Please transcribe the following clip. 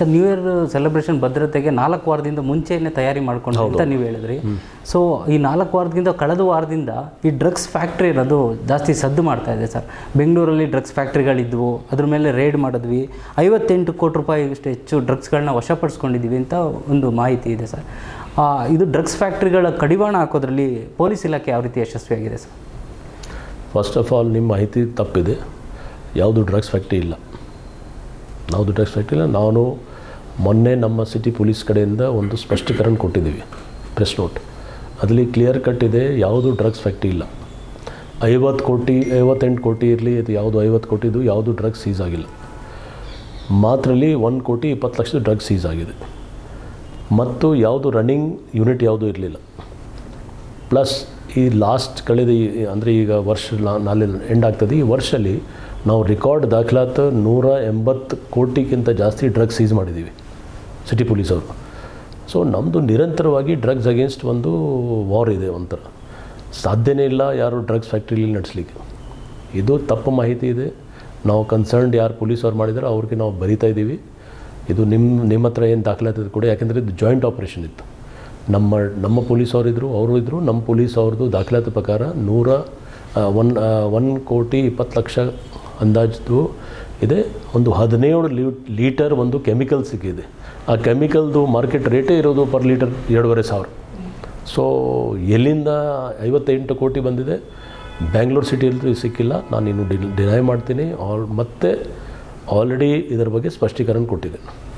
Sir new year celebration ಭದ್ರತೆಗೆ 4 ವಾರದಿಂದ ಮುಂಚೆಯೇ ತಯಾರಿ ಮಾಡ್ಕೊಂಡು ಅಂತ ನೀವು ಹೇಳಿದ್ರಿ. ಸೊ ಈ 4 ವಾರದಿಂದ ಕಳೆದ ವಾರದಿಂದ ಈ ಡ್ರಗ್ಸ್ ಫ್ಯಾಕ್ಟ್ರಿ ಅನ್ನೋದು ಜಾಸ್ತಿ ಸದ್ದು ಮಾಡ್ತಾ ಇದೆ ಸರ್. ಬೆಂಗಳೂರಲ್ಲಿ ಡ್ರಗ್ಸ್ ಫ್ಯಾಕ್ಟ್ರಿಗಳಿದ್ವು, ಅದ್ರ ಮೇಲೆ ರೇಡ್ ಮಾಡಿದ್ವಿ, 58 ಕೋಟಿ ರೂಪಾಯಿಗಷ್ಟು ಹೆಚ್ಚು ಡ್ರಗ್ಸ್ಗಳನ್ನ ವಶಪಡಿಸ್ಕೊಂಡಿದ್ದೀವಿ ಅಂತ ಒಂದು ಮಾಹಿತಿ ಇದೆ ಸರ್. ಇದು ಡ್ರಗ್ಸ್ ಫ್ಯಾಕ್ಟ್ರಿಗಳ ಕಡಿವಾಣ ಹಾಕೋದ್ರಲ್ಲಿ ಪೊಲೀಸ್ ಇಲಾಖೆ ಯಾವ ರೀತಿ ಯಶಸ್ವಿಯಾಗಿದೆ ಸರ್? ಫಸ್ಟ್ ಆಫ್ ಆಲ್ ನಿಮ್ಮ ಮಾಹಿತಿ ತಪ್ಪಿದೆ. ಯಾವುದು ಡ್ರಗ್ಸ್ ಫ್ಯಾಕ್ಟ್ರಿ ಇಲ್ಲ, ನಾನು ಮೊನ್ನೆ ನಮ್ಮ ಸಿಟಿ ಪೊಲೀಸ್ ಕಡೆಯಿಂದ ಒಂದು ಸ್ಪಷ್ಟೀಕರಣ ಕೊಟ್ಟಿದ್ದೀವಿ, ಪ್ರೆಸ್ ನೋಟ್. ಅದರಲ್ಲಿ ಕ್ಲಿಯರ್ ಕಟ್ ಇದೆ, ಯಾವುದು ಡ್ರಗ್ಸ್ ಫ್ಯಾಕ್ಟ್ರಿ ಇಲ್ಲ. 50 ಕೋಟಿ 58 ಕೋಟಿ ಇರಲಿ, ಇದು ಯಾವುದು 50 ಕೋಟಿದು ಯಾವುದು ಡ್ರಗ್ಸ್ ಸೀಸ್ ಆಗಿಲ್ಲ. ಮಾತ್ರಲ್ಲಿ 1 ಕೋಟಿ 20 ಲಕ್ಷದ ಡ್ರಗ್ಸ್ ಸೀಸ್ ಆಗಿದೆ. ಮತ್ತು ಯಾವುದು ರನ್ನಿಂಗ್ ಯೂನಿಟ್ ಯಾವುದೂ ಇರಲಿಲ್ಲ. ಪ್ಲಸ್ ಈ ಲಾಸ್ಟ್ ಕಳೆದ ಅಂದರೆ ಈಗ ವರ್ಷ ನಾಳೆ ಎಂಡ್ ಆಗ್ತದೆ, ಈ ವರ್ಷದಲ್ಲಿ ನಾವು ರೆಕಾರ್ಡ್ ದಾಖಲಾತ 180 ಕೋಟಿಗಿಂತ ಜಾಸ್ತಿ ಡ್ರಗ್ಸ್ ಸೀಸ್ ಮಾಡಿದ್ದೀವಿ ಸಿಟಿ ಪೊಲೀಸವರು. ಸೊ ನಮ್ಮದು ನಿರಂತರವಾಗಿ ಡ್ರಗ್ಸ್ ಅಗೇನ್ಸ್ಟ್ ಒಂದು ವಾರ್ ಇದೆ. ಒಂಥರ ಸಾಧ್ಯನೇ ಇಲ್ಲ ಯಾರು ಡ್ರಗ್ಸ್ ಫ್ಯಾಕ್ಟ್ರಿಲಿ ನಡೆಸಲಿಕ್ಕೆ. ಇದು ತಪ್ಪು ಮಾಹಿತಿ ಇದೆ. ನಾವು ಕನ್ಸರ್ನ್ಡ್ ಯಾರು ಪೊಲೀಸವ್ರು ಮಾಡಿದಾರೋ ಅವ್ರಿಗೆ ನಾವು ಬರೀತಾ ಇದ್ದೀವಿ. ಇದು ನಿಮ್ಮ ಹತ್ರ ಏನು ದಾಖಲಾತಿದ್ರು ಕೂಡ, ಯಾಕೆಂದರೆ ಇದು ಜಾಯಿಂಟ್ ಆಪ್ರೇಷನ್ ಇತ್ತು. ನಮ್ಮ ಪೊಲೀಸವ್ರು ಅವರು ಇದ್ದರು. ನಮ್ಮ ಪೊಲೀಸ್ ಅವ್ರದ್ದು ದಾಖಲಾತಿ ಪ್ರಕಾರ 1 ಕೋಟಿ 20 ಲಕ್ಷ ಅಂದಾಜು ಇದೆ. ಒಂದು 17 ಲೀಟರ್ ಒಂದು ಕೆಮಿಕಲ್ ಸಿಕ್ಕಿದೆ. ಆ ಕೆಮಿಕಲ್ದು ಮಾರ್ಕೆಟ್ ರೇಟೇ ಇರೋದು ಪರ್ ಲೀಟರ್ 2,500. ಸೊ ಎಲ್ಲಿಂದ 58 ಕೋಟಿ ಬಂದಿದೆ? ಬ್ಯಾಂಗ್ಳೂರು ಸಿಟಿಯಲ್ಲಿ ಸಿಕ್ಕಿಲ್ಲ. ನಾನು ಇನ್ನು ಡಿನೈ ಮಾಡ್ತೀನಿ. ಮತ್ತೆ ಆಲ್ರೆಡಿ ಇದರ ಬಗ್ಗೆ ಸ್ಪಷ್ಟೀಕರಣ ಕೊಟ್ಟಿದ್ದೆ.